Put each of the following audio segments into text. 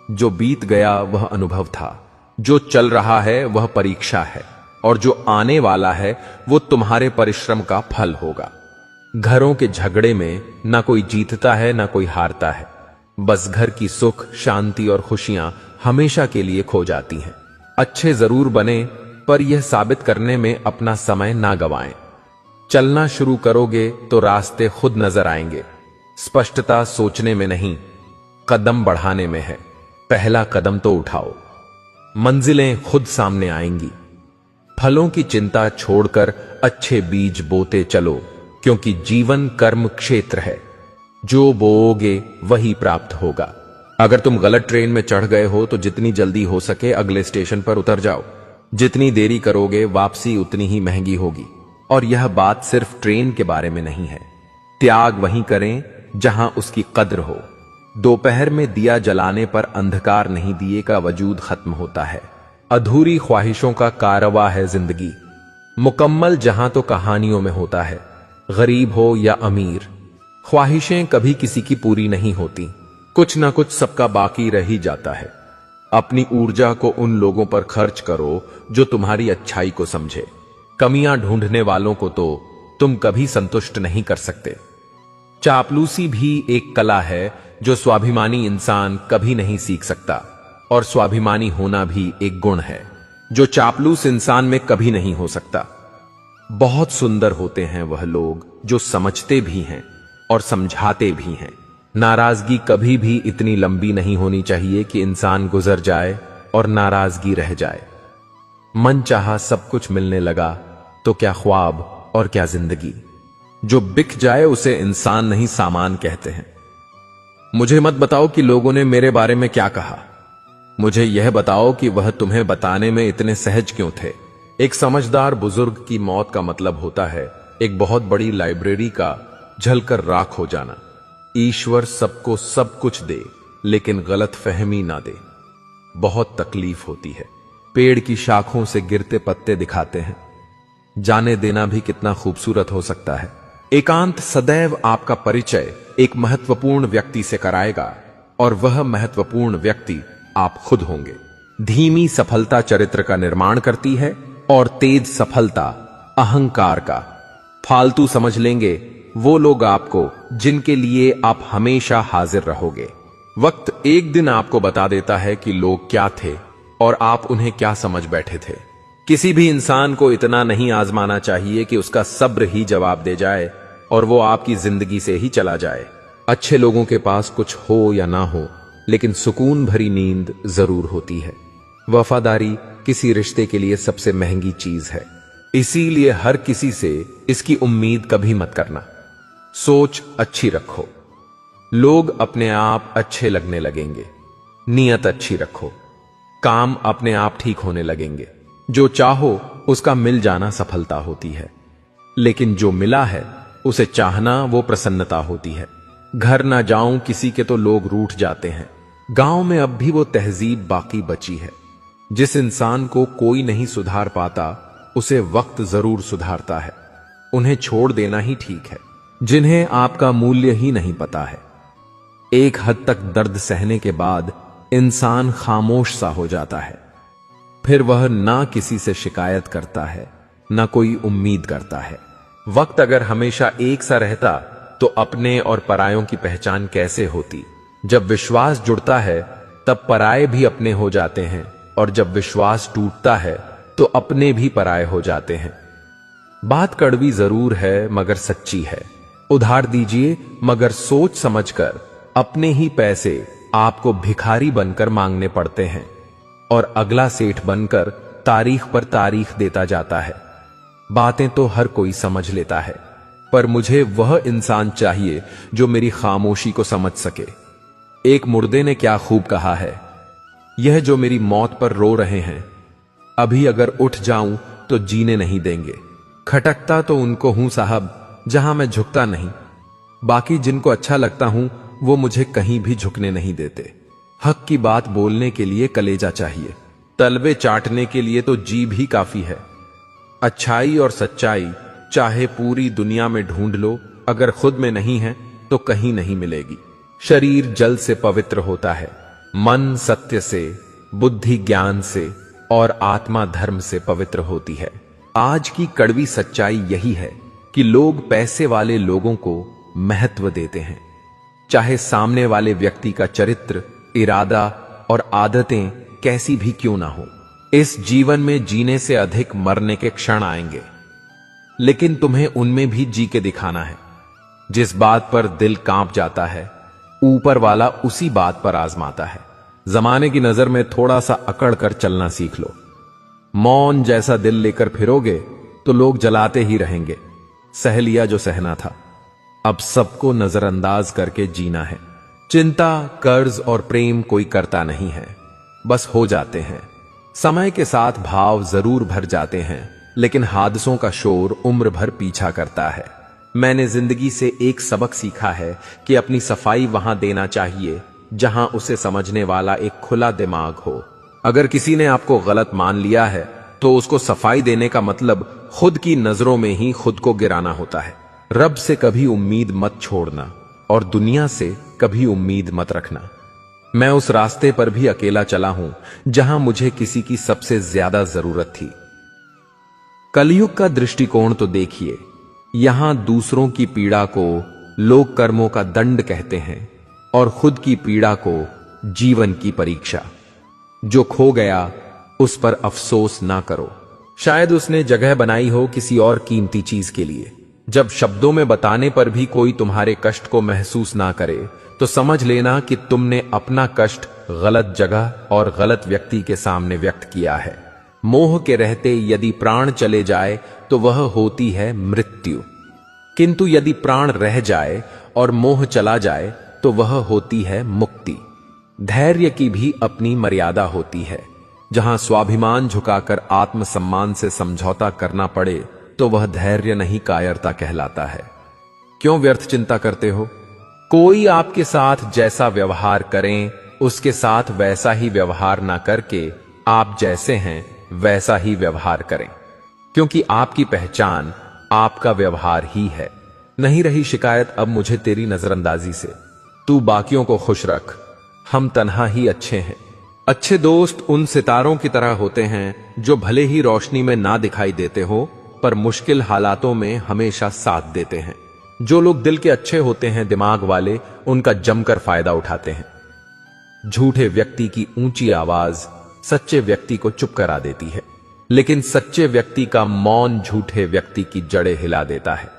जो बीत गया वह अनुभव था, जो चल रहा है वह परीक्षा है, और जो आने वाला है वो तुम्हारे परिश्रम का फल होगा। घरों के झगड़े में ना कोई जीतता है ना कोई हारता है, बस घर की सुख, शांति और खुशियां हमेशा के लिए खो जाती हैं। अच्छे जरूर बने, पर यह साबित करने में अपना समय ना गवाएं। चलना शुरू करोगे तो रास्ते खुद नजर आएंगे। स्पष्टता सोचने में नहीं, कदम बढ़ाने में है। पहला कदम तो उठाओ, मंजिलें खुद सामने आएंगी। फलों की चिंता छोड़कर अच्छे बीज बोते चलो, क्योंकि जीवन कर्म क्षेत्र है। जो बोओगे वही प्राप्त होगा। अगर तुम गलत ट्रेन में चढ़ गए हो तो जितनी जल्दी हो सके अगले स्टेशन पर उतर जाओ। जितनी देरी करोगे वापसी उतनी ही महंगी होगी। और यह बात सिर्फ ट्रेन के बारे में नहीं है। त्याग वहीं करें जहां उसकी कद्र हो। दोपहर में दिया जलाने पर अंधकार नहीं, दिए का वजूद खत्म होता है। अधूरी ख्वाहिशों का कारवा है जिंदगी। मुकम्मल जहां तो कहानियों में होता है, गरीब हो या अमीर। ख्वाहिशें कभी किसी की पूरी नहीं होती, कुछ ना कुछ सबका बाकी रह ही जाता है। अपनी ऊर्जा को उन लोगों पर खर्च करो जो तुम्हारी अच्छाई को समझे। कमियां ढूंढने वालों को तो तुम कभी संतुष्ट नहीं कर सकते। चापलूसी भी एक कला है जो स्वाभिमानी इंसान कभी नहीं सीख सकता, और स्वाभिमानी होना भी एक गुण है जो चापलूस इंसान में कभी नहीं हो सकता। बहुत सुंदर होते हैं वह लोग जो समझते भी हैं और समझाते भी हैं। नाराजगी कभी भी इतनी लंबी नहीं होनी चाहिए कि इंसान गुजर जाए और नाराजगी रह जाए। मन चाहा सब कुछ मिलने लगा तो क्या ख्वाब और क्या जिंदगी। जो बिक जाए उसे इंसान नहीं सामान कहते हैं। मुझे मत बताओ कि लोगों ने मेरे बारे में क्या कहा, मुझे यह बताओ कि वह तुम्हें बताने में इतने सहज क्यों थे। एक समझदार बुजुर्ग की मौत का मतलब होता है एक बहुत बड़ी लाइब्रेरी का जलकर राख हो जाना। ईश्वर सबको सब कुछ दे, लेकिन गलत फहमी ना दे। बहुत तकलीफ होती है। पेड़ की शाखों से गिरते पत्ते दिखाते हैं। जाने देना भी कितना खूबसूरत हो सकता है। एकांत सदैव आपका परिचय एक महत्वपूर्ण व्यक्ति से कराएगा, और वह महत्वपूर्ण व्यक्ति आप खुद होंगे। धीमी सफलता चरित्र का निर्माण करती है, और तेज सफलता अहंकार का। फालतू समझ लेंगे वो लोग आपको जिनके लिए आप हमेशा हाजिर रहोगे। वक्त एक दिन आपको बता देता है कि लोग क्या थे और आप उन्हें क्या समझ बैठे थे। किसी भी इंसान को इतना नहीं आजमाना चाहिए कि उसका सब्र ही जवाब दे जाए और वो आपकी जिंदगी से ही चला जाए। अच्छे लोगों के पास कुछ हो या ना हो, लेकिन सुकून भरी नींद जरूर होती है। वफादारी किसी रिश्ते के लिए सबसे महंगी चीज है, इसीलिए हर किसी से इसकी उम्मीद कभी मत करना। सोच अच्छी रखो, लोग अपने आप अच्छे लगने लगेंगे। नीयत अच्छी रखो, काम अपने आप ठीक होने लगेंगे। जो चाहो उसका मिल जाना सफलता होती है, लेकिन जो मिला है उसे चाहना वो प्रसन्नता होती है। घर ना जाऊं किसी के तो लोग रूठ जाते हैं। गांव में अब भी वो तहजीब बाकी बची है। जिस इंसान को कोई नहीं सुधार पाता उसे वक्त जरूर सुधारता है। उन्हें छोड़ देना ही ठीक है जिन्हें आपका मूल्य ही नहीं पता है। एक हद तक दर्द सहने के बाद इंसान खामोश सा हो जाता है। फिर वह ना किसी से शिकायत करता है, ना कोई उम्मीद करता है। वक्त अगर हमेशा एक सा रहता तो अपने और परायों की पहचान कैसे होती। जब विश्वास जुड़ता है तब पराये भी अपने हो जाते हैं, और जब विश्वास टूटता है तो अपने भी पराये हो जाते हैं। बात कड़वी जरूर है मगर सच्ची है। उधार दीजिए मगर सोच समझकर। अपने ही पैसे आपको भिखारी बनकर मांगने पड़ते हैं, और अगला सेठ बनकर तारीख पर तारीख देता जाता है। बातें तो हर कोई समझ लेता है, पर मुझे वह इंसान चाहिए जो मेरी खामोशी को समझ सके। एक मुर्दे ने क्या खूब कहा है, यह जो मेरी मौत पर रो रहे हैं, अभी अगर उठ जाऊं तो जीने नहीं देंगे। खटकता तो उनको हूं साहब जहां मैं झुकता नहीं। बाकी जिनको अच्छा लगता हूं वो मुझे कहीं भी झुकने नहीं देते। हक की बात बोलने के लिए कलेजा चाहिए, तलवे चाटने के लिए तो जीभ ही काफी है। अच्छाई और सच्चाई चाहे पूरी दुनिया में ढूंढ लो, अगर खुद में नहीं है तो कहीं नहीं मिलेगी। शरीर जल से पवित्र होता है, मन सत्य से, बुद्धि ज्ञान से और आत्मा धर्म से पवित्र होती है। आज की कड़वी सच्चाई यही है कि लोग पैसे वाले लोगों को महत्व देते हैं, चाहे सामने वाले व्यक्ति का चरित्र, इरादा और आदतें कैसी भी क्यों ना हो। इस जीवन में जीने से अधिक मरने के क्षण आएंगे, लेकिन तुम्हें उनमें भी जी के दिखाना है। जिस बात पर दिल कांप जाता है, ऊपर वाला उसी बात पर आजमाता है। जमाने की नजर में थोड़ा सा अकड़ कर चलना सीख लो। मौन जैसा दिल लेकर फिरोगे तो लोग जलाते ही रहेंगे। सह लिया जो सहना था, अब सबको नजरअंदाज करके जीना है। चिंता, कर्ज और प्रेम कोई करता नहीं है, बस हो जाते हैं। समय के साथ भाव जरूर भर जाते हैं, लेकिन हादसों का शोर उम्र भर पीछा करता है। मैंने जिंदगी से एक सबक सीखा है कि अपनी सफाई वहां देना चाहिए जहां उसे समझने वाला एक खुला दिमाग हो। अगर किसी ने आपको गलत मान लिया है तो उसको सफाई देने का मतलब खुद की नजरों में ही खुद को गिराना होता है। रब से कभी उम्मीद मत छोड़ना और दुनिया से कभी उम्मीद मत रखना। मैं उस रास्ते पर भी अकेला चला हूं जहां मुझे किसी की सबसे ज्यादा जरूरत थी। कलयुग का दृष्टिकोण तो देखिए। यहां दूसरों की पीड़ा को लोक कर्मों का दंड कहते हैं और खुद की पीड़ा को जीवन की परीक्षा। जो खो गया उस पर अफसोस ना करो, शायद उसने जगह बनाई हो किसी और कीमती चीज के लिए। जब शब्दों में बताने पर भी कोई तुम्हारे कष्ट को महसूस ना करे तो समझ लेना कि तुमने अपना कष्ट गलत जगह और गलत व्यक्ति के सामने व्यक्त किया है। मोह के रहते यदि प्राण चले जाए तो वह होती है मृत्यु, किंतु यदि प्राण रह जाए और मोह चला जाए तो वह होती है मुक्ति। धैर्य की भी अपनी मर्यादा होती है। जहां स्वाभिमान झुकाकर आत्मसम्मान से समझौता करना पड़े तो वह धैर्य नहीं, कायरता कहलाता है। क्यों व्यर्थ चिंता करते हो? कोई आपके साथ जैसा व्यवहार करें, उसके साथ वैसा ही व्यवहार ना करके आप जैसे हैं वैसा ही व्यवहार करें, क्योंकि आपकी पहचान आपका व्यवहार ही है। नहीं रही शिकायत अब मुझे तेरी नजरअंदाजी से। तू बाकियों को खुश रख, हम तन्हा ही अच्छे हैं। अच्छे दोस्त उन सितारों की तरह होते हैं जो भले ही रोशनी में ना दिखाई देते हो पर मुश्किल हालातों में हमेशा साथ देते हैं। जो लोग दिल के अच्छे होते हैं, दिमाग वाले, उनका जमकर फायदा उठाते हैं। झूठे व्यक्ति की ऊंची आवाज सच्चे व्यक्ति को चुप करा देती है, लेकिन सच्चे व्यक्ति का मौन झूठे व्यक्ति की जड़ें हिला देता है।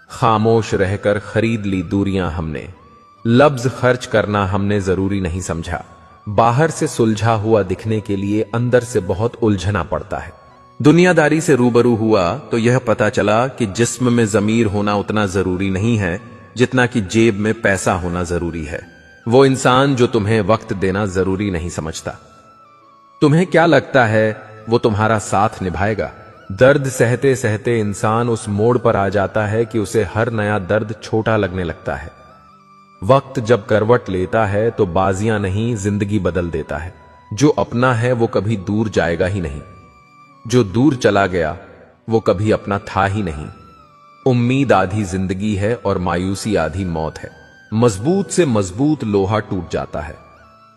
खामोश रहकर खरीद ली दूरियां हमने, लफ्ज खर्च करना हमने जरूरी नहीं समझा। बाहर से सुलझा हुआ दिखने के लिए अंदर से बहुत उलझना पड़ता है। दुनियादारी से रूबरू हुआ तो यह पता चला कि जिस्म में जमीर होना उतना जरूरी नहीं है जितना कि जेब में पैसा होना जरूरी है। वो इंसान जो तुम्हें वक्त देना जरूरी नहीं समझता। तुम्हें क्या लगता है वो तुम्हारा साथ निभाएगा? दर्द सहते सहते इंसान उस मोड़ पर आ जाता है कि उसे हर नया दर्द छोटा लगने लगता है। वक्त जब करवट लेता है तो बाजियां नहीं, जिंदगी बदल देता है। जो अपना है वो कभी दूर जाएगा ही नहीं, जो दूर चला गया वो कभी अपना था ही नहीं। उम्मीद आधी जिंदगी है और मायूसी आधी मौत है। मजबूत से मजबूत लोहा टूट जाता है।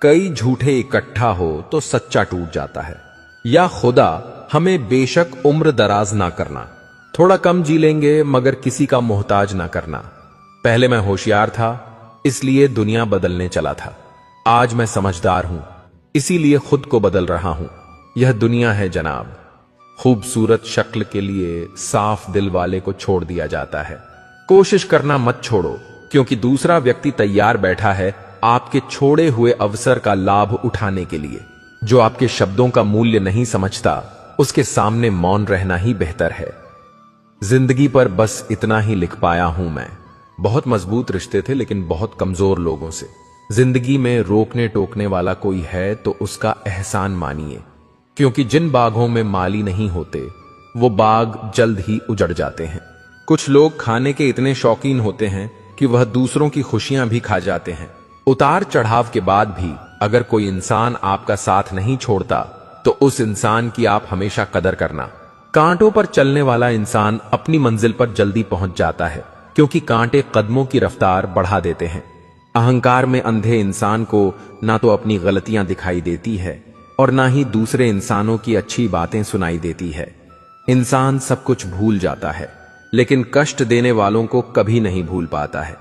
कई झूठे इकट्ठा हो तो सच्चा टूट जाता है। या खुदा हमें बेशक उम्र दराज ना करना, थोड़ा कम जी लेंगे मगर किसी का मोहताज ना करना। पहले मैं होशियार था इसलिए दुनिया बदलने चला था, आज मैं समझदार हूं इसीलिए खुद को बदल रहा हूं। यह दुनिया है जनाब, खूबसूरत शक्ल के लिए साफ दिल वाले को छोड़ दिया जाता है। कोशिश करना मत छोड़ो, क्योंकि दूसरा व्यक्ति तैयार बैठा है आपके छोड़े हुए अवसर का लाभ उठाने के लिए। जो आपके शब्दों का मूल्य नहीं समझता उसके सामने मौन रहना ही बेहतर है। जिंदगी पर बस इतना ही लिख पाया हूं मैं। बहुत मजबूत रिश्ते थे लेकिन बहुत कमजोर लोगों से। जिंदगी में रोकने टोकने वाला कोई है तो उसका एहसान मानिए, क्योंकि जिन बागों में माली नहीं होते वो बाग जल्द ही उजड़ जाते हैं। कुछ लोग खाने के इतने शौकीन होते हैं कि वह दूसरों की खुशियां भी खा जाते हैं। उतार चढ़ाव के बाद भी अगर कोई इंसान आपका साथ नहीं छोड़ता तो उस इंसान की आप हमेशा कदर करना। कांटों पर चलने वाला इंसान अपनी मंजिल पर जल्दी पहुंच जाता है, क्योंकि कांटे कदमों की रफ्तार बढ़ा देते हैं। अहंकार में अंधे इंसान को ना तो अपनी गलतियां दिखाई देती है और ना ही दूसरे इंसानों की अच्छी बातें सुनाई देती है। इंसान सब कुछ भूल जाता है, लेकिन कष्ट देने वालों को कभी नहीं भूल पाता है।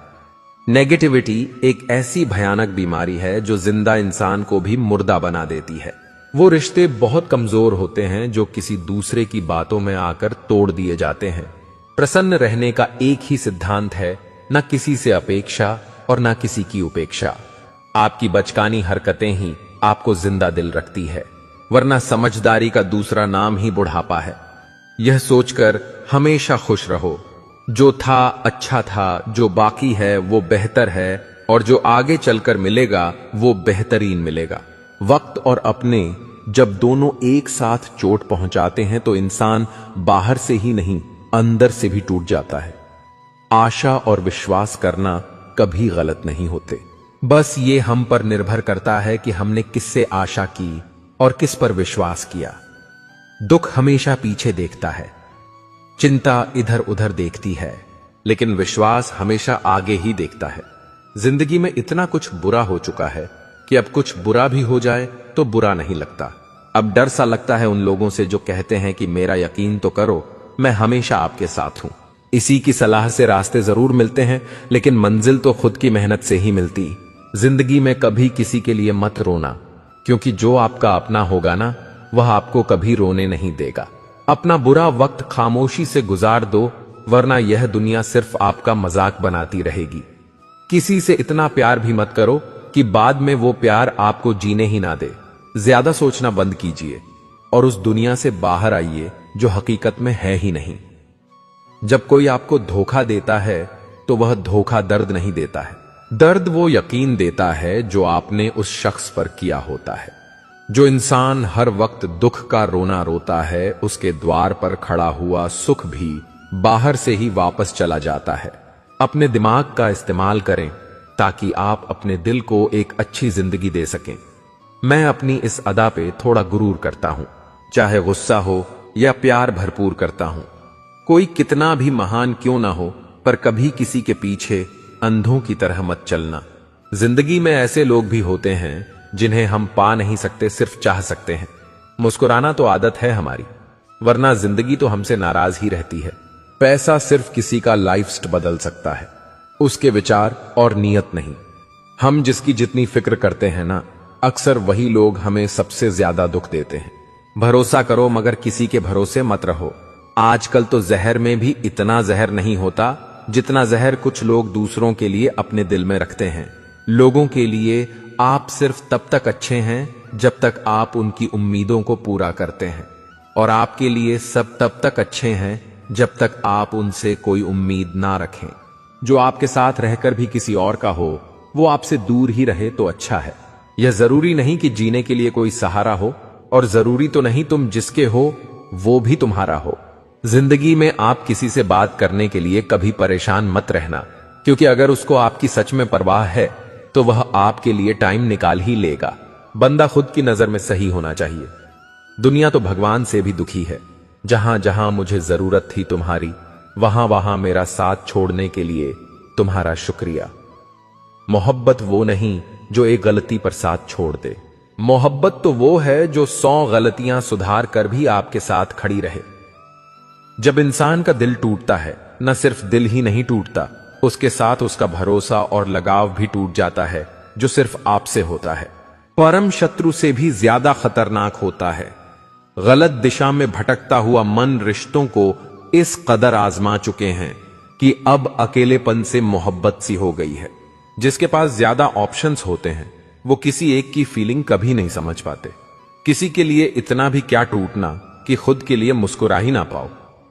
नेगेटिविटी एक ऐसी भयानक बीमारी है जो जिंदा इंसान को भी मुर्दा बना देती है। वो रिश्ते बहुत कमजोर होते हैं जो किसी दूसरे की बातों में आकर तोड़ दिए जाते हैं। प्रसन्न रहने का एक ही सिद्धांत है, न किसी से अपेक्षा और न किसी की उपेक्षा। आपकी बचकानी हरकतें ही आपको जिंदा दिल रखती है, वरना समझदारी का दूसरा नाम ही बुढ़ापा है। यह सोचकर हमेशा खुश रहो, जो था अच्छा था, जो बाकी है वो बेहतर है और जो आगे चलकर मिलेगा वो बेहतरीन मिलेगा। वक्त और अपने जब दोनों एक साथ चोट पहुंचाते हैं तो इंसान बाहर से ही नहीं अंदर से भी टूट जाता है। आशा और विश्वास करना कभी गलत नहीं होते, बस ये हम पर निर्भर करता है कि हमने किससे आशा की और किस पर विश्वास किया। दुख हमेशा पीछे देखता है, चिंता इधर उधर देखती है, लेकिन विश्वास हमेशा आगे ही देखता है। जिंदगी में इतना कुछ बुरा हो चुका है कि अब कुछ बुरा भी हो जाए तो बुरा नहीं लगता। अब डर सा लगता है उन लोगों से जो कहते हैं कि मेरा यकीन तो करो, मैं हमेशा आपके साथ हूं। इसी की सलाह से रास्ते जरूर मिलते हैं, लेकिन मंजिल तो खुद की मेहनत से ही मिलती। जिंदगी में कभी किसी के लिए मत रोना, क्योंकि जो आपका अपना होगा ना, वह आपको कभी रोने नहीं देगा। अपना बुरा वक्त खामोशी से गुजार दो, वरना यह दुनिया सिर्फ आपका मजाक बनाती रहेगी। किसी से इतना प्यार भी मत करो कि बाद में वो प्यार आपको जीने ही ना दे। ज्यादा सोचना बंद कीजिए और उस दुनिया से बाहर आइए जो हकीकत में है ही नहीं। जब कोई आपको धोखा देता है तो वह धोखा दर्द नहीं देता है, दर्द वो यकीन देता है जो आपने उस शख्स पर किया होता है। जो इंसान हर वक्त दुख का रोना रोता है, उसके द्वार पर खड़ा हुआ सुख भी बाहर से ही वापस चला जाता है। अपने दिमाग का इस्तेमाल करें ताकि आप अपने दिल को एक अच्छी जिंदगी दे सकें। मैं अपनी इस अदा पे थोड़ा गुरूर करता हूं, चाहे गुस्सा हो या प्यार भरपूर करता हूं। कोई कितना भी महान क्यों ना हो, पर कभी किसी के पीछे अंधों की तरह मत चलना। जिंदगी में ऐसे लोग भी होते हैं जिन्हें हम पा नहीं सकते, सिर्फ चाह सकते हैं। मुस्कुराना तो आदत है हमारी, वरना जिंदगी तो हमसे नाराज ही रहती है। पैसा सिर्फ किसी का लाइफस्टाइल बदल सकता है, उसके विचार और नियत नहीं। हम जिसकी जितनी फिक्र करते हैं ना, अक्सर वही लोग हमें सबसे ज्यादा दुख देते हैं। भरोसा करो मगर किसी के भरोसे मत रहो। आजकल तो जहर में भी इतना जहर नहीं होता जितना जहर कुछ लोग दूसरों के लिए अपने दिल में रखते हैं। लोगों के लिए आप सिर्फ तब तक अच्छे हैं जब तक आप उनकी उम्मीदों को पूरा करते हैं, और आपके लिए सब तब तक अच्छे हैं जब तक आप उनसे कोई उम्मीद ना रखें। जो आपके साथ रहकर भी किसी और का हो, वो आपसे दूर ही रहे तो अच्छा है। यह जरूरी नहीं कि जीने के लिए कोई सहारा हो, और जरूरी तो नहीं तुम जिसके हो वो भी तुम्हारा हो। जिंदगी में आप किसी से बात करने के लिए कभी परेशान मत रहना, क्योंकि अगर उसको आपकी सच में परवाह है तो वह आपके लिए टाइम निकाल ही लेगा। बंदा खुद की नजर में सही होना चाहिए। दुनिया तो भगवान से भी दुखी है। जहां जहां मुझे जरूरत थी तुम्हारी, वहां वहां मेरा साथ छोड़ने के लिए तुम्हारा शुक्रिया। मोहब्बत वो नहीं जो एक गलती पर साथ छोड़ दे। मोहब्बत तो वो है जो 100 गलतियां सुधार कर भी आपके साथ खड़ी रहे। जब इंसान का दिल टूटता है, न सिर्फ दिल ही नहीं टूटता, उसके साथ उसका भरोसा और लगाव भी टूट जाता है, जो सिर्फ आपसे होता है। परम शत्रु से भी ज्यादा खतरनाक होता है। गलत दिशा में भटकता हुआ मन रिश्तों को इस कदर आजमा चुके हैं कि अब अकेलेपन से मोहब्बत सी हो गई है। जिसके पास ज्यादा ऑप्शंस होते हैं, वो किसी एक की फीलिंग कभी नहीं समझ पाते। किसी के लिए इतना भी क्या टूटना कि खुद के लिए मुस्कुरा ही ना पाओ।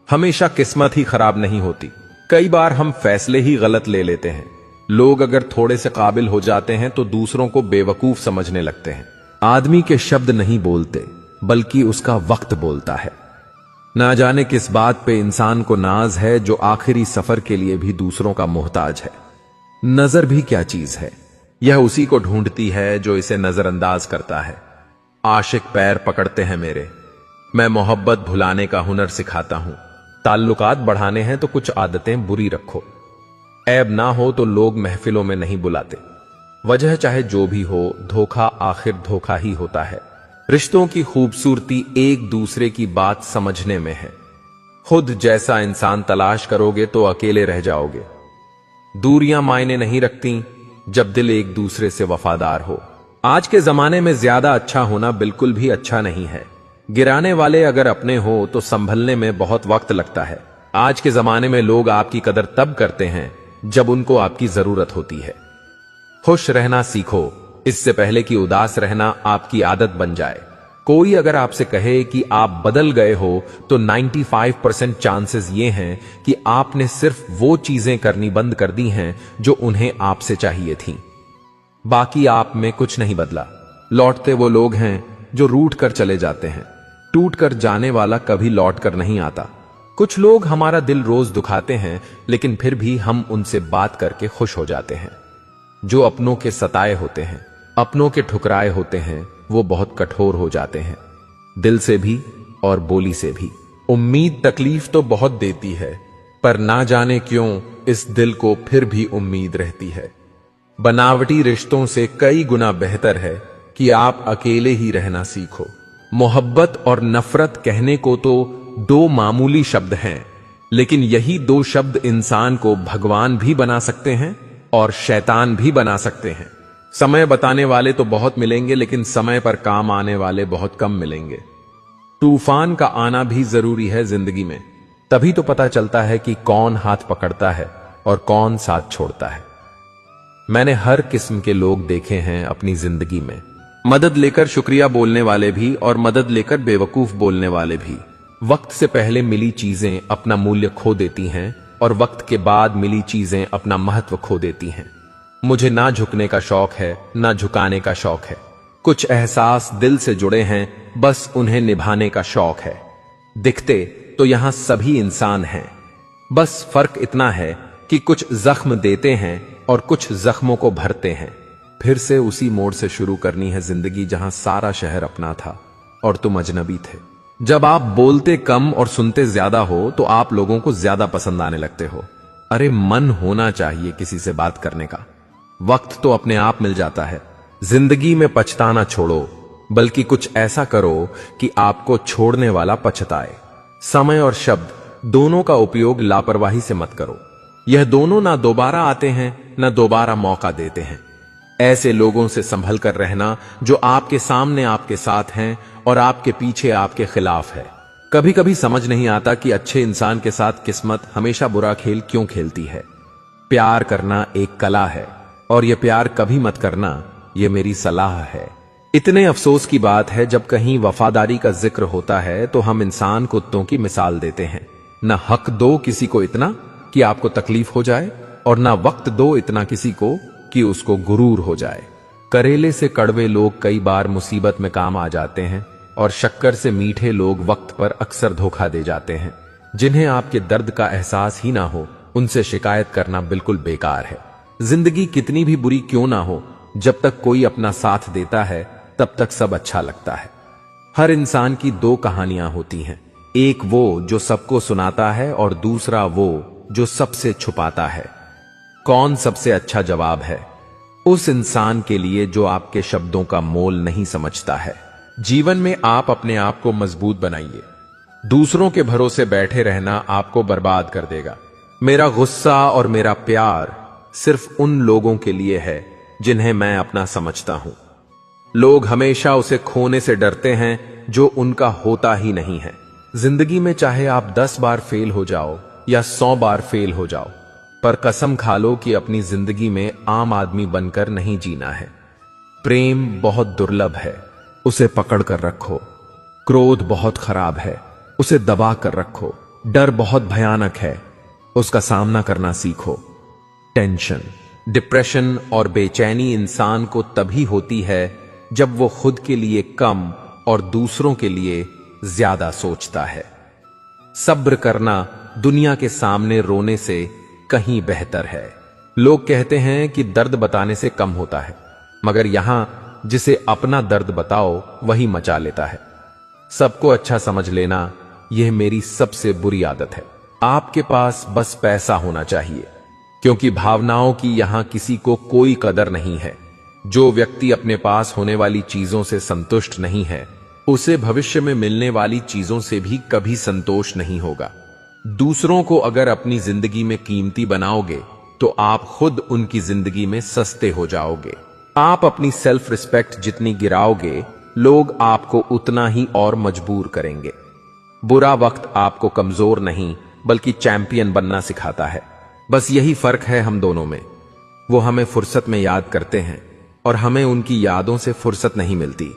हमेशा किस्मत ही खराब नहीं होती, कई बार हम फैसले ही गलत ले लेते हैं। लोग अगर थोड़े से काबिल हो जाते हैं तो दूसरों को बेवकूफ समझने लगते हैं। आदमी के शब्द नहीं बोलते, बल्कि उसका वक्त बोलता है। ना जाने किस बात पे इंसान को नाज है जो आखिरी सफर के लिए भी दूसरों का मोहताज है। नजर भी क्या चीज है, यह उसी को ढूंढती है जो इसे नजरअंदाज करता है। आशिक पैर पकड़ते हैं मेरे, मैं मोहब्बत भुलाने का हुनर सिखाता हूं। ताल्लुकात बढ़ाने हैं तो कुछ आदतें बुरी रखो। ऐब ना हो तो लोग महफिलों में नहीं बुलाते। वजह चाहे जो भी हो, धोखा आखिर धोखा ही होता है। रिश्तों की खूबसूरती एक दूसरे की बात समझने में है। खुद जैसा इंसान तलाश करोगे तो अकेले रह जाओगे। दूरियां मायने नहीं रखती जब दिल एक दूसरे से वफादार हो। आज के जमाने में ज्यादा अच्छा होना बिल्कुल भी अच्छा नहीं है। गिराने वाले अगर अपने हो तो संभलने में बहुत वक्त लगता है। आज के जमाने में लोग आपकी कदर तब करते हैं जब उनको आपकी जरूरत होती है। खुश रहना सीखो, इससे पहले कि उदास रहना आपकी आदत बन जाए। कोई अगर आपसे कहे कि आप बदल गए हो तो 95% चांसेस ये हैं कि आपने सिर्फ वो चीजें करनी बंद कर दी हैं जो उन्हें आपसे चाहिए थीं। बाकी आप में कुछ नहीं बदला। लौटते वो लोग हैं जो रूठ कर चले जाते हैं। टूट कर जाने वाला कभी लौट कर नहीं आता। कुछ लोग हमारा दिल रोज दुखाते हैं, लेकिन फिर भी हम उनसे बात करके खुश हो जाते हैं। जो अपनों के सताए होते हैं, अपनों के ठुकराए होते हैं, वो बहुत कठोर हो जाते हैं, दिल से भी और बोली से भी। उम्मीद तकलीफ तो बहुत देती है, पर ना जाने क्यों इस दिल को फिर भी उम्मीद रहती है। बनावटी रिश्तों से कई गुना बेहतर है कि आप अकेले ही रहना सीखो। मोहब्बत और नफरत कहने को तो दो मामूली शब्द हैं, लेकिन यही दो शब्द इंसान को भगवान भी बना सकते हैं और शैतान भी बना सकते हैं। समय बताने वाले तो बहुत मिलेंगे, लेकिन समय पर काम आने वाले बहुत कम मिलेंगे। तूफान का आना भी जरूरी है जिंदगी में, तभी तो पता चलता है कि कौन हाथ पकड़ता है और कौन साथ छोड़ता है। मैंने हर किस्म के लोग देखे हैं अपनी जिंदगी में, मदद लेकर शुक्रिया बोलने वाले भी और मदद लेकर बेवकूफ बोलने वाले भी। वक्त से पहले मिली चीजें अपना मूल्य खो देती हैं और वक्त के बाद मिली चीजें अपना महत्व खो देती हैं। मुझे ना झुकने का शौक है, ना झुकाने का शौक है। कुछ एहसास दिल से जुड़े हैं, बस उन्हें निभाने का शौक है। दिखते तो यहां सभी इंसान हैं, बस फर्क इतना है कि कुछ जख्म देते हैं और कुछ जख्मों को भरते हैं। फिर से उसी मोड़ से शुरू करनी है जिंदगी जहां सारा शहर अपना था और तुम अजनबी थे। जब आप बोलते कम और सुनते ज्यादा हो तो आप लोगों को ज्यादा पसंद आने लगते हो। अरे मन होना चाहिए किसी से बात करने का, वक्त तो अपने आप मिल जाता है। जिंदगी में पछताना छोड़ो, बल्कि कुछ ऐसा करो कि आपको छोड़ने वाला पछताए। समय और शब्द दोनों का उपयोग लापरवाही से मत करो। यह दोनों ना दोबारा आते हैं, ना दोबारा मौका देते हैं। ऐसे लोगों से संभल कर रहना जो आपके सामने आपके साथ हैं और आपके पीछे आपके खिलाफ है। कभी कभी समझ नहीं आता कि अच्छे इंसान के साथ किस्मत हमेशा बुरा खेल क्यों खेलती है। प्यार करना एक कला है और यह प्यार कभी मत करना, यह मेरी सलाह है। इतने अफसोस की बात है जब कहीं वफादारी का जिक्र होता है तो हम इंसान कुत्तों की मिसाल देते हैं। न हक दो किसी को इतना कि आपको तकलीफ हो जाए, और ना वक्त दो इतना किसी को कि उसको गुरूर हो जाए। करेले से कड़वे लोग कई बार मुसीबत में काम आ जाते हैं और शक्कर से मीठे लोग वक्त पर अक्सर धोखा दे जाते हैं। जिन्हें आपके दर्द का एहसास ही ना हो, उनसे शिकायत करना बिल्कुल बेकार है। जिंदगी कितनी भी बुरी क्यों ना हो, जब तक कोई अपना साथ देता है तब तक सब अच्छा लगता है। हर इंसान की दो कहानियां होती हैं, एक वो जो सबको सुनाता है और दूसरा वो जो सबसे छुपाता है। कौन सबसे अच्छा जवाब है? उस इंसान के लिए जो आपके शब्दों का मोल नहीं समझता है। जीवन में आप अपने आप को मजबूत बनाइए। दूसरों के भरोसे बैठे रहना आपको बर्बाद कर देगा। मेरा गुस्सा और मेरा प्यार सिर्फ उन लोगों के लिए है जिन्हें मैं अपना समझता हूं। लोग हमेशा उसे खोने से डरते हैं जो उनका होता ही नहीं है। जिंदगी में चाहे आप 10 बार फेल हो जाओ या 100 बार फेल हो जाओ, पर कसम खा लो कि अपनी जिंदगी में आम आदमी बनकर नहीं जीना है। प्रेम बहुत दुर्लभ है, उसे पकड़ कर रखो। क्रोध बहुत खराब है, उसे दबा कर रखो। डर बहुत भयानक है, उसका सामना करना सीखो। टेंशन, डिप्रेशन और बेचैनी इंसान को तभी होती है जब वो खुद के लिए कम और दूसरों के लिए ज्यादा सोचता है। सब्र करना दुनिया के सामने रोने से कहीं बेहतर है। लोग कहते हैं कि दर्द बताने से कम होता है, मगर यहां जिसे अपना दर्द बताओ वही मचा लेता है। सबको अच्छा समझ लेना यह मेरी सबसे बुरी आदत है। आपके पास बस पैसा होना चाहिए, क्योंकि भावनाओं की यहां किसी को कोई कदर नहीं है। जो व्यक्ति अपने पास होने वाली चीजों से संतुष्ट नहीं है, उसे भविष्य में मिलने वाली चीजों से भी कभी संतोष नहीं होगा। दूसरों को अगर अपनी जिंदगी में कीमती बनाओगे तो आप खुद उनकी जिंदगी में सस्ते हो जाओगे। आप अपनी सेल्फ रिस्पेक्ट जितनी गिराओगे, लोग आपको उतना ही और मजबूर करेंगे। बुरा वक्त आपको कमजोर नहीं बल्कि चैंपियन बनना सिखाता है। बस यही फर्क है हम दोनों में। वो हमें फुर्सत में याद करते हैं और हमें उनकी यादों से फुर्सत नहीं मिलती।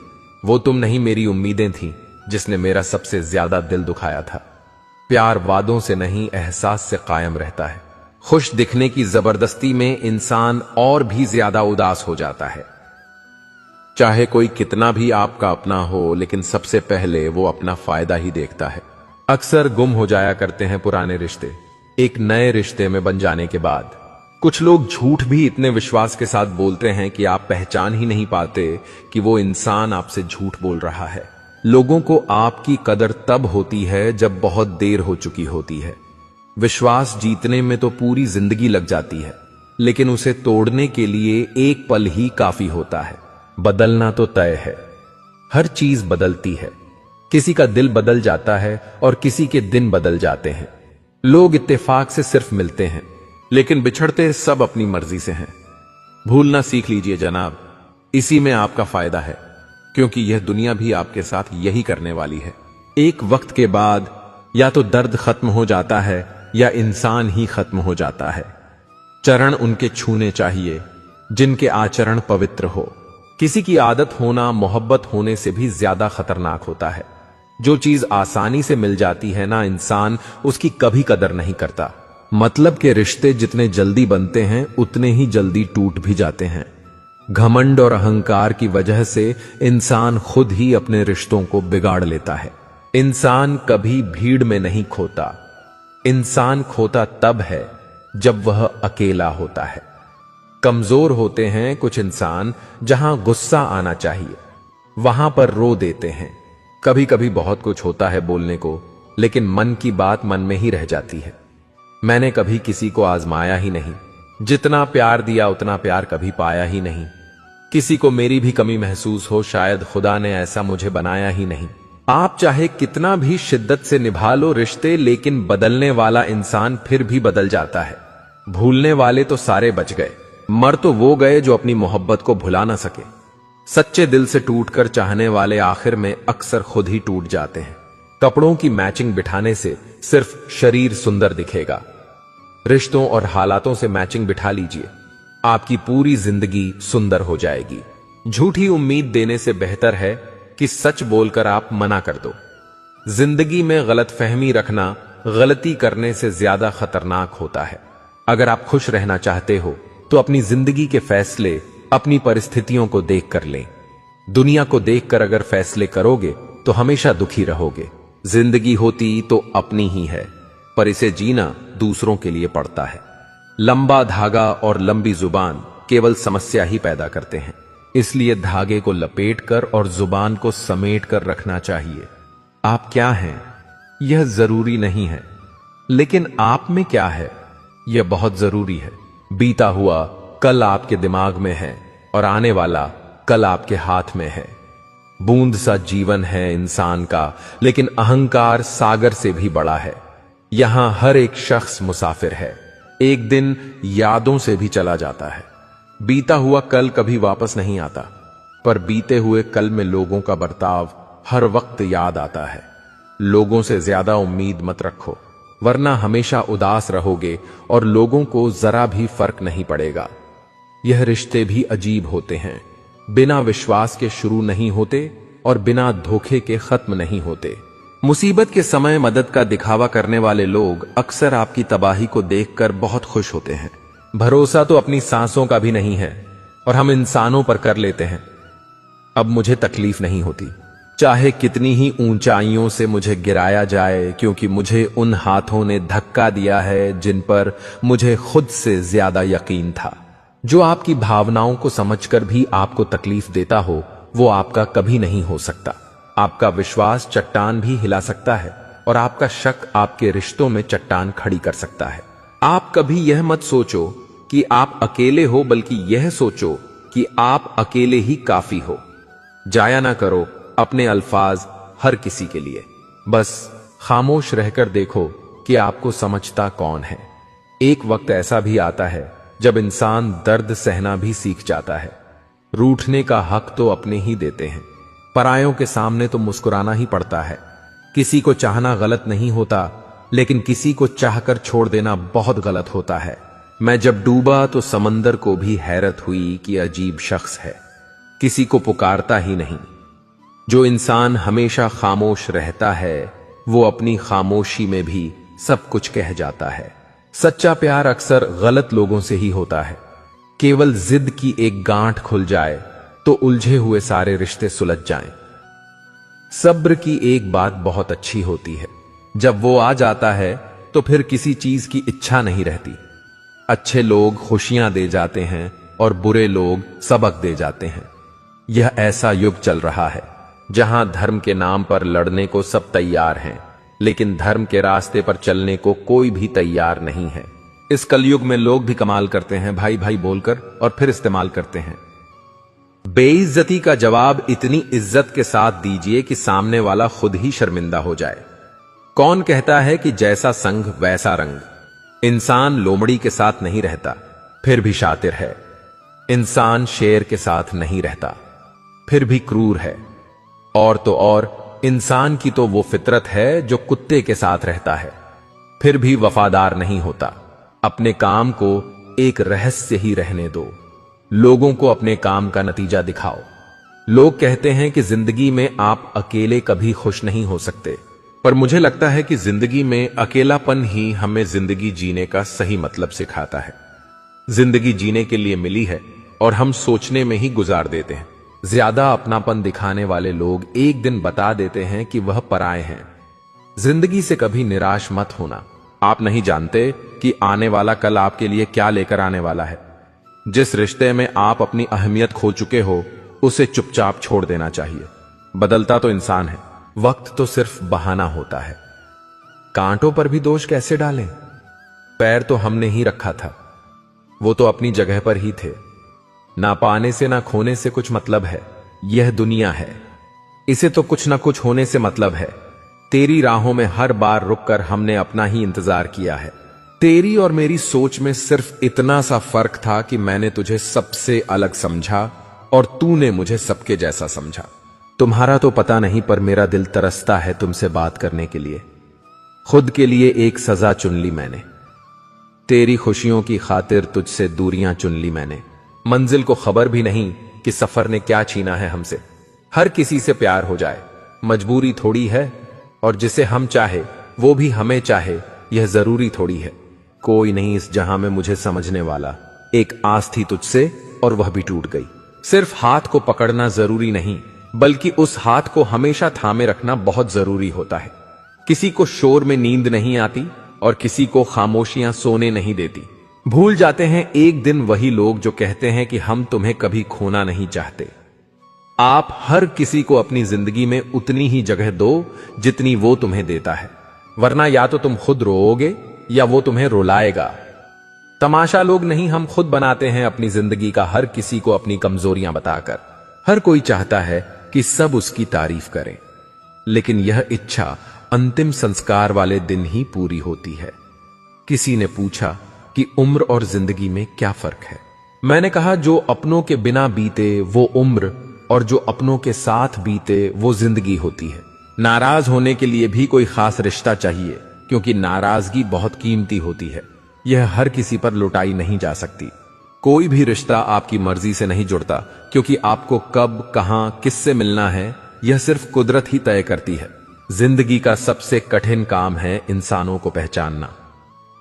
वो तुम नहीं, मेरी उम्मीदें थीं जिसने मेरा सबसे ज्यादा दिल दुखाया था। प्यार वादों से नहीं, एहसास से कायम रहता है। खुश दिखने की जबरदस्ती में इंसान और भी ज्यादा उदास हो जाता है। चाहे कोई कितना भी आपका अपना हो, लेकिन सबसे पहले वो अपना फायदा ही देखता है। अक्सर गुम हो जाया करते हैं पुराने रिश्ते एक नए रिश्ते में बन जाने के बाद। कुछ लोग झूठ भी इतने विश्वास के साथ बोलते हैं कि आप पहचान ही नहीं पाते कि वो इंसान आपसे झूठ बोल रहा है। लोगों को आपकी कदर तब होती है जब बहुत देर हो चुकी होती है। विश्वास जीतने में तो पूरी जिंदगी लग जाती है, लेकिन उसे तोड़ने के लिए एक पल ही काफी होता है। बदलना तो तय है, हर चीज बदलती है। किसी का दिल बदल जाता है और किसी के दिन बदल जाते हैं। लोग इत्तेफाक से सिर्फ मिलते हैं, लेकिन बिछड़ते सब अपनी मर्जी से हैं। भूलना सीख लीजिए जनाब, इसी में आपका फायदा है, क्योंकि यह दुनिया भी आपके साथ यही करने वाली है। एक वक्त के बाद या तो दर्द खत्म हो जाता है या इंसान ही खत्म हो जाता है। चरण उनके छूने चाहिए जिनके आचरण पवित्र हो। किसी की आदत होना मोहब्बत होने से भी ज्यादा खतरनाक होता है। जो चीज आसानी से मिल जाती है ना, इंसान उसकी कभी कदर नहीं करता। मतलब के रिश्ते जितने जल्दी बनते हैं उतने ही जल्दी टूट भी जाते हैं। घमंड और अहंकार की वजह से इंसान खुद ही अपने रिश्तों को बिगाड़ लेता है। इंसान कभी भीड़ में नहीं खोता। इंसान खोता तब है जब वह अकेला होता है। कमजोर होते हैं कुछ इंसान, जहां गुस्सा आना चाहिए वहां पर रो देते हैं। कभी कभी बहुत कुछ होता है बोलने को, लेकिन मन की बात मन में ही रह जाती है। मैंने कभी किसी को आजमाया ही नहीं। जितना प्यार दिया उतना प्यार कभी पाया ही नहीं। किसी को मेरी भी कमी महसूस हो, शायद खुदा ने ऐसा मुझे बनाया ही नहीं। आप चाहे कितना भी शिद्दत से निभा लो रिश्ते, लेकिन बदलने वाला इंसान फिर भी बदल जाता है। भूलने वाले तो सारे बच गए, मर तो वो गए जो अपनी मोहब्बत को भुला ना सके। सच्चे दिल से टूटकर चाहने वाले आखिर में अक्सर खुद ही टूट जाते हैं। कपड़ों की मैचिंग बिठाने से सिर्फ शरीर सुंदर दिखेगा। रिश्तों और हालातों से मैचिंग बिठा लीजिए, आपकी पूरी जिंदगी सुंदर हो जाएगी। झूठी उम्मीद देने से बेहतर है कि सच बोलकर आप मना कर दो। जिंदगी में गलतफहमी रखना गलती करने से ज्यादा खतरनाक होता है। अगर आप खुश रहना चाहते हो तो अपनी जिंदगी के फैसले अपनी परिस्थितियों को देखकर लें। दुनिया को देखकर अगर फैसले करोगे तो हमेशा दुखी रहोगे। जिंदगी होती तो अपनी ही है, पर इसे जीना दूसरों के लिए पड़ता है। लंबा धागा और लंबी जुबान केवल समस्या ही पैदा करते हैं। इसलिए धागे को लपेटकर और जुबान को समेट कर रखना चाहिए। आप क्या हैं यह जरूरी नहीं है, लेकिन आप में क्या है यह बहुत जरूरी है। बीता हुआ कल आपके दिमाग में है और आने वाला कल आपके हाथ में है। बूंद सा जीवन है इंसान का, लेकिन अहंकार सागर से भी बड़ा है। यहां हर एक शख्स मुसाफिर है, एक दिन यादों से भी चला जाता है। बीता हुआ कल कभी वापस नहीं आता, पर बीते हुए कल में लोगों का बर्ताव हर वक्त याद आता है। लोगों से ज्यादा उम्मीद मत रखो, वरना हमेशा उदास रहोगे और लोगों को जरा भी फर्क नहीं पड़ेगा। यह रिश्ते भी अजीब होते हैं, बिना विश्वास के शुरू नहीं होते और बिना धोखे के खत्म नहीं होते। मुसीबत के समय मदद का दिखावा करने वाले लोग अक्सर आपकी तबाही को देखकर बहुत खुश होते हैं। भरोसा तो अपनी सांसों का भी नहीं है और हम इंसानों पर कर लेते हैं। अब मुझे तकलीफ नहीं होती, चाहे कितनी ही ऊंचाइयों से मुझे गिराया जाए, क्योंकि मुझे उन हाथों ने धक्का दिया है जिन पर मुझे खुद से ज्यादा यकीन था। जो आपकी भावनाओं को समझकर भी आपको तकलीफ देता हो, वो आपका कभी नहीं हो सकता। आपका विश्वास चट्टान भी हिला सकता है और आपका शक आपके रिश्तों में चट्टान खड़ी कर सकता है। आप कभी यह मत सोचो कि आप अकेले हो, बल्कि यह सोचो कि आप अकेले ही काफी हो। जाया ना करो अपने अल्फाज हर किसी के लिए। बस खामोश रहकर देखो कि आपको समझता कौन है। एक वक्त ऐसा भी आता है जब इंसान दर्द सहना भी सीख जाता है। रूठने का हक तो अपने ही देते हैं, परायों के सामने तो मुस्कुराना ही पड़ता है। किसी को चाहना गलत नहीं होता, लेकिन किसी को चाहकर छोड़ देना बहुत गलत होता है। मैं जब डूबा तो समंदर को भी हैरत हुई कि अजीब शख्स है, किसी को पुकारता ही नहीं। जो इंसान हमेशा खामोश रहता है वो अपनी खामोशी में भी सब कुछ कह जाता है। सच्चा प्यार अक्सर गलत लोगों से ही होता है। केवल जिद की एक गांठ खुल जाए तो उलझे हुए सारे रिश्ते सुलझ जाएं। सब्र की एक बात बहुत अच्छी होती है, जब वो आ जाता है तो फिर किसी चीज की इच्छा नहीं रहती। अच्छे लोग खुशियां दे जाते हैं और बुरे लोग सबक दे जाते हैं। यह ऐसा युग चल रहा है जहां धर्म के नाम पर लड़ने को सब तैयार हैं, लेकिन धर्म के रास्ते पर चलने को कोई भी तैयार नहीं है। इस कलयुग में लोग भी कमाल करते हैं, भाई भाई बोलकर और फिर इस्तेमाल करते हैं। बेइज्जती का जवाब इतनी इज्जत के साथ दीजिए कि सामने वाला खुद ही शर्मिंदा हो जाए। कौन कहता है कि जैसा संग वैसा रंग? इंसान लोमड़ी के साथ नहीं रहता फिर भी शातिर है। इंसान शेर के साथ नहीं रहता फिर भी क्रूर है। और तो और इंसान की तो वो फितरत है जो कुत्ते के साथ रहता है फिर भी वफादार नहीं होता। अपने काम को एक रहस्य ही रहने दो। लोगों को अपने काम का नतीजा दिखाओ। लोग कहते हैं कि जिंदगी में आप अकेले कभी खुश नहीं हो सकते, पर मुझे लगता है कि जिंदगी में अकेलापन ही हमें जिंदगी जीने का सही मतलब सिखाता है। जिंदगी जीने के लिए मिली है और हम सोचने में ही गुजार देते हैं। ज्यादा अपनापन दिखाने वाले लोग एक दिन बता देते हैं कि वह पराए हैं। जिंदगी से कभी निराश मत होना। आप नहीं जानते कि आने वाला कल आपके लिए क्या लेकर आने वाला है। जिस रिश्ते में आप अपनी अहमियत खो चुके हो उसे चुपचाप छोड़ देना चाहिए। बदलता तो इंसान है, वक्त तो सिर्फ बहाना होता है। कांटों पर भी दोष कैसे डालें? पैर तो हमने ही रखा था, वो तो अपनी जगह पर ही थे। ना पाने से ना खोने से कुछ मतलब है। यह दुनिया है, इसे तो कुछ ना कुछ होने से मतलब है। तेरी राहों में हर बार रुककर हमने अपना ही इंतजार किया है। तेरी और मेरी सोच में सिर्फ इतना सा फर्क था कि मैंने तुझे सबसे अलग समझा और तूने मुझे सबके जैसा समझा। तुम्हारा तो पता नहीं, पर मेरा दिल तरसता है तुमसे बात करने के लिए। खुद के लिए एक सजा चुन ली मैंने, तेरी खुशियों की खातिर तुझसे दूरियां चुन ली मैंने। मंजिल को खबर भी नहीं कि सफर ने क्या छीना है हमसे। हर किसी से प्यार हो जाए मजबूरी थोड़ी है, और जिसे हम चाहे वो भी हमें चाहे यह जरूरी थोड़ी है। कोई नहीं इस जहां में मुझे समझने वाला। एक आस थी तुझसे और वह भी टूट गई। सिर्फ हाथ को पकड़ना जरूरी नहीं, बल्कि उस हाथ को हमेशा थामे रखना बहुत जरूरी होता है। किसी को शोर में नींद नहीं आती और किसी को खामोशियां सोने नहीं देती। भूल जाते हैं एक दिन वही लोग जो कहते हैं कि हम तुम्हें कभी खोना नहीं चाहते। आप हर किसी को अपनी जिंदगी में उतनी ही जगह दो जितनी वो तुम्हें देता है, वरना या तो तुम खुद रोओगे या वो तुम्हें रुलाएगा। तमाशा लोग नहीं, हम खुद बनाते हैं अपनी जिंदगी का हर किसी को अपनी कमजोरियां बताकर। हर कोई चाहता है कि सब उसकी तारीफ करें, लेकिन यह इच्छा अंतिम संस्कार वाले दिन ही पूरी होती है। किसी ने पूछा कि उम्र और जिंदगी में क्या फर्क है? मैंने कहा, जो अपनों के बिना बीते वो उम्र, और जो अपनों के साथ बीते वो जिंदगी होती है। नाराज होने के लिए भी कोई खास रिश्ता चाहिए, क्योंकि नाराजगी बहुत कीमती होती है। यह हर किसी पर लुटाई नहीं जा सकती। कोई भी रिश्ता आपकी मर्जी से नहीं जुड़ता, क्योंकि आपको कब, कहां, किससे मिलना है यह सिर्फ कुदरत ही तय करती है। जिंदगी का सबसे कठिन काम है इंसानों को पहचानना।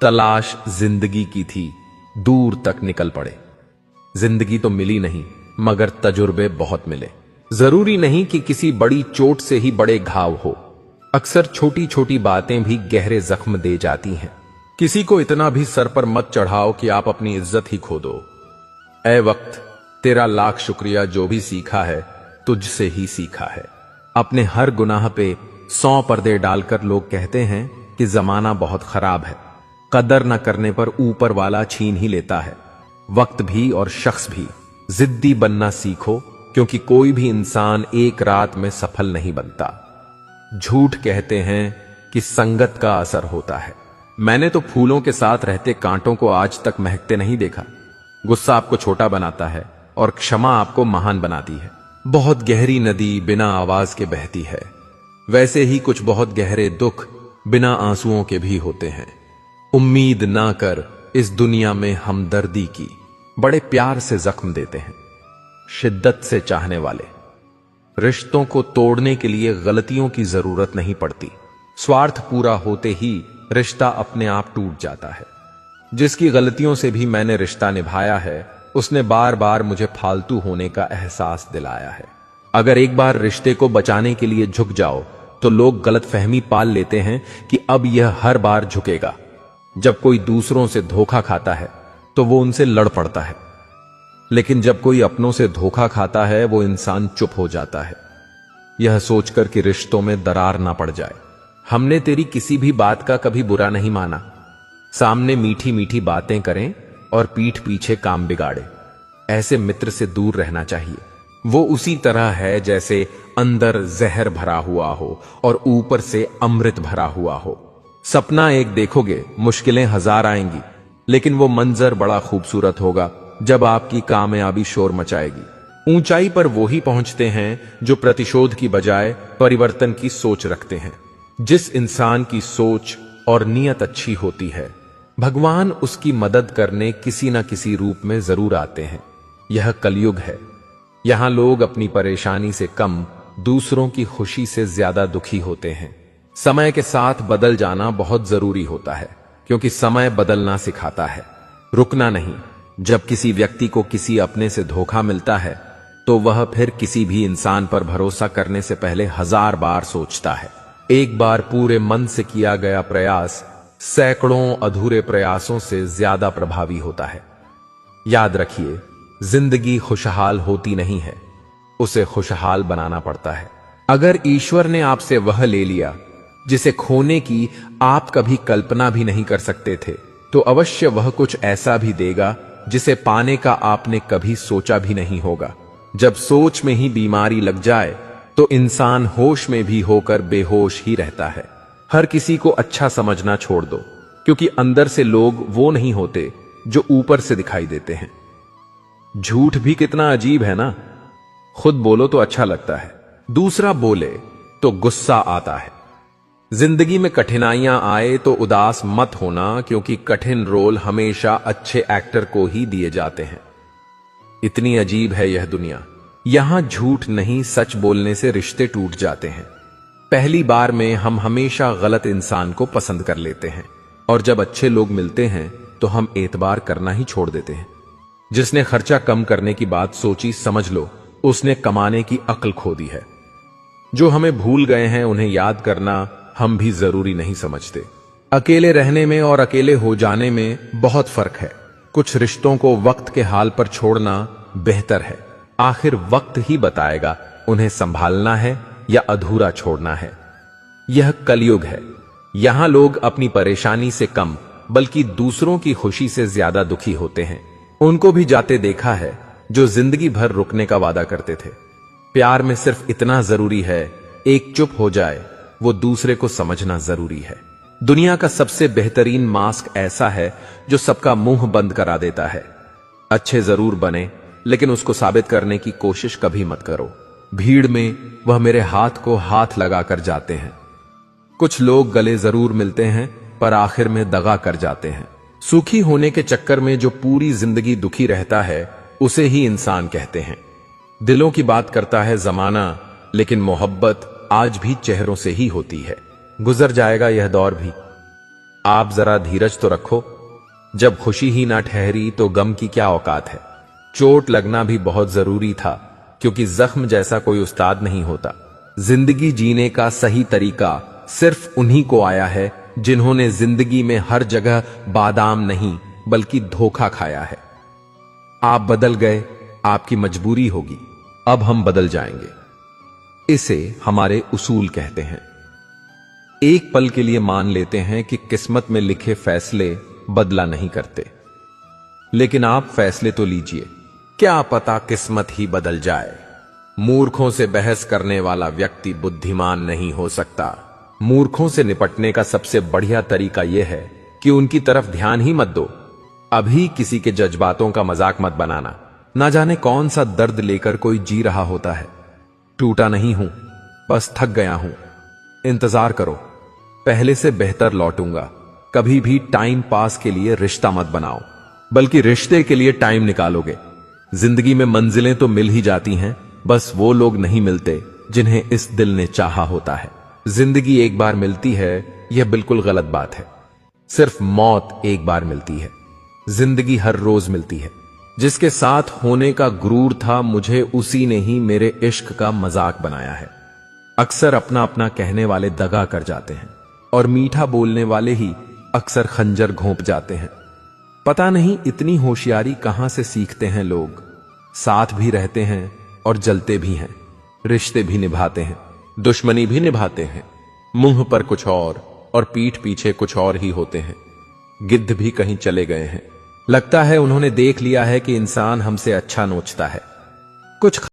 तलाश जिंदगी की थी, दूर तक निकल पड़े। जिंदगी तो मिली नहीं, मगर तजुर्बे बहुत मिले। जरूरी नहीं कि किसी बड़ी चोट से ही बड़े घाव हो। अक्सर छोटी छोटी बातें भी गहरे जख्म दे जाती हैं। किसी को इतना भी सर पर मत चढ़ाओ कि आप अपनी इज्जत ही खो दो। ऐ वक्त, तेरा लाख शुक्रिया, जो भी सीखा है तुझसे ही सीखा है। अपने हर गुनाह पे 100 पर्दे डालकर लोग कहते हैं कि जमाना बहुत खराब है। कदर न करने पर ऊपर वाला छीन ही लेता है, वक्त भी और शख्स भी। जिद्दी बनना सीखो, क्योंकि कोई भी इंसान एक रात में सफल नहीं बनता। झूठ कहते हैं कि संगत का असर होता है। मैंने तो फूलों के साथ रहते कांटों को आज तक महकते नहीं देखा। गुस्सा आपको छोटा बनाता है और क्षमा आपको महान बनाती है। बहुत गहरी नदी बिना आवाज के बहती है, वैसे ही कुछ बहुत गहरे दुख बिना आंसुओं के भी होते हैं। उम्मीद ना कर इस दुनिया में हमदर्दी की, बड़े प्यार से जख्म देते हैं शिद्दत से चाहने वाले। रिश्तों को तोड़ने के लिए गलतियों की जरूरत नहीं पड़ती, स्वार्थ पूरा होते ही रिश्ता अपने आप टूट जाता है। जिसकी गलतियों से भी मैंने रिश्ता निभाया है, उसने बार बार मुझे फालतू होने का एहसास दिलाया है। अगर एक बार रिश्ते को बचाने के लिए झुक जाओ तो लोग गलतफहमी पाल लेते हैं कि अब यह हर बार झुकेगा। जब कोई दूसरों से धोखा खाता है तो वो उनसे लड़ पड़ता है, लेकिन जब कोई अपनों से धोखा खाता है वो इंसान चुप हो जाता है, यह सोचकर कि रिश्तों में दरार ना पड़ जाए। हमने तेरी किसी भी बात का कभी बुरा नहीं माना। सामने मीठी मीठी बातें करें और पीठ पीछे काम बिगाड़े, ऐसे मित्र से दूर रहना चाहिए। वो उसी तरह है जैसे अंदर जहर भरा हुआ हो और ऊपर से अमृत भरा हुआ हो। सपना एक देखोगे, मुश्किलें हजार आएंगी, लेकिन वो मंजर बड़ा खूबसूरत होगा जब आपकी कामयाबी शोर मचाएगी। ऊंचाई पर वो ही पहुंचते हैं जो प्रतिशोध की बजाय परिवर्तन की सोच रखते हैं। जिस इंसान की सोच और नीयत अच्छी होती है, भगवान उसकी मदद करने किसी न किसी रूप में जरूर आते हैं। यह कलयुग है, यहां लोग अपनी परेशानी से कम दूसरों की खुशी से ज्यादा दुखी होते हैं। समय के साथ बदल जाना बहुत जरूरी होता है, क्योंकि समय बदलना सिखाता है, रुकना नहीं। जब किसी व्यक्ति को किसी अपने से धोखा मिलता है तो वह फिर किसी भी इंसान पर भरोसा करने से पहले 1000 बार सोचता है। एक बार पूरे मन से किया गया प्रयास सैकड़ों अधूरे प्रयासों से ज्यादा प्रभावी होता है। याद रखिए, जिंदगी खुशहाल होती नहीं है, उसे खुशहाल बनाना पड़ता है। अगर ईश्वर ने आपसे वह ले लिया जिसे खोने की आप कभी कल्पना भी नहीं कर सकते थे, तो अवश्य वह कुछ ऐसा भी देगा जिसे पाने का आपने कभी सोचा भी नहीं होगा। जब सोच में ही बीमारी लग जाए तो इंसान होश में भी होकर बेहोश ही रहता है। हर किसी को अच्छा समझना छोड़ दो, क्योंकि अंदर से लोग वो नहीं होते जो ऊपर से दिखाई देते हैं। झूठ भी कितना अजीब है ना, खुद बोलो तो अच्छा लगता है, दूसरा बोले तो गुस्सा आता है। जिंदगी में कठिनाइयां आए तो उदास मत होना, क्योंकि कठिन रोल हमेशा अच्छे एक्टर को ही दिए जाते हैं। इतनी अजीब है यह दुनिया, यहां झूठ नहीं सच बोलने से रिश्ते टूट जाते हैं। पहली बार में हम हमेशा गलत इंसान को पसंद कर लेते हैं, और जब अच्छे लोग मिलते हैं तो हम एतबार करना ही छोड़ देते हैं। जिसने खर्चा कम करने की बात सोची, समझ लो उसने कमाने की अक्ल खो दी है। जो हमें भूल गए हैं उन्हें याद करना हम भी जरूरी नहीं समझते। अकेले रहने में और अकेले हो जाने में बहुत फर्क है। कुछ रिश्तों को वक्त के हाल पर छोड़ना बेहतर है। आखिर वक्त ही बताएगा उन्हें संभालना है या अधूरा छोड़ना है। यह कलयुग है, यहां लोग अपनी परेशानी से कम बल्कि दूसरों की खुशी से ज्यादा दुखी होते हैं। उनको भी जाते देखा है जो जिंदगी भर रुकने का वादा करते थे। प्यार में सिर्फ इतना जरूरी है, एक चुप हो जाए, वो दूसरे को समझना जरूरी है। दुनिया का सबसे बेहतरीन मास्क ऐसा है जो सबका मुंह बंद करा देता है। अच्छे जरूर बने, लेकिन उसको साबित करने की कोशिश कभी मत करो। भीड़ में वह मेरे हाथ को हाथ लगाकर जाते हैं। कुछ लोग गले जरूर मिलते हैं पर आखिर में दगा कर जाते हैं। सुखी होने के चक्कर में जो पूरी जिंदगी दुखी रहता है उसे ही इंसान कहते हैं। दिलों की बात करता है जमाना, लेकिन मोहब्बत आज भी चेहरों से ही होती है। गुजर जाएगा यह दौर भी, आप जरा धीरज तो रखो। जब खुशी ही ना ठहरी तो गम की क्या औकात है। चोट लगना भी बहुत जरूरी था, क्योंकि जख्म जैसा कोई उस्ताद नहीं होता। जिंदगी जीने का सही तरीका सिर्फ उन्हीं को आया है जिन्होंने जिंदगी में हर जगह बादाम नहीं बल्कि धोखा खाया है। आप बदल गए, आपकी मजबूरी होगी, अब हम बदल जाएंगे। इसे हमारे उसूल कहते हैं। एक पल के लिए मान लेते हैं कि किस्मत में लिखे फैसले बदला नहीं करते, लेकिन आप फैसले तो लीजिए। क्या पता किस्मत ही बदल जाए। मूर्खों से बहस करने वाला व्यक्ति बुद्धिमान नहीं हो सकता। मूर्खों से निपटने का सबसे बढ़िया तरीका यह है कि उनकी तरफ ध्यान ही मत दो। अभी किसी के जज्बातों का मजाक मत बनाना। ना जाने कौन सा दर्द लेकर कोई जी रहा होता है। टूटा नहीं हूं, बस थक गया हूं। इंतजार करो, पहले से बेहतर लौटूंगा। कभी भी टाइम पास के लिए रिश्ता मत बनाओ, बल्कि रिश्ते के लिए टाइम निकालोगे। जिंदगी में मंजिलें तो मिल ही जाती हैं, बस वो लोग नहीं मिलते जिन्हें इस दिल ने चाहा होता है। जिंदगी एक बार मिलती है, यह बिल्कुल गलत बात है। सिर्फ मौत एक बार मिलती है। जिंदगी हर रोज मिलती है। जिसके साथ होने का गुरूर था, मुझे उसी ने ही मेरे इश्क का मजाक बनाया है। अक्सर अपना अपना कहने वाले दगा कर जाते हैं और मीठा बोलने वाले ही अक्सर खंजर घोंप जाते हैं। पता नहीं इतनी होशियारी कहां से सीखते हैं लोग। साथ भी रहते हैं और जलते भी हैं, रिश्ते भी निभाते हैं, दुश्मनी भी निभाते हैं। मुंह पर कुछ और पीठ पीछे कुछ और ही होते हैं। गिद्ध भी कहीं चले गए हैं। लगता है उन्होंने देख लिया है कि इंसान हमसे अच्छा नोचता है। कुछ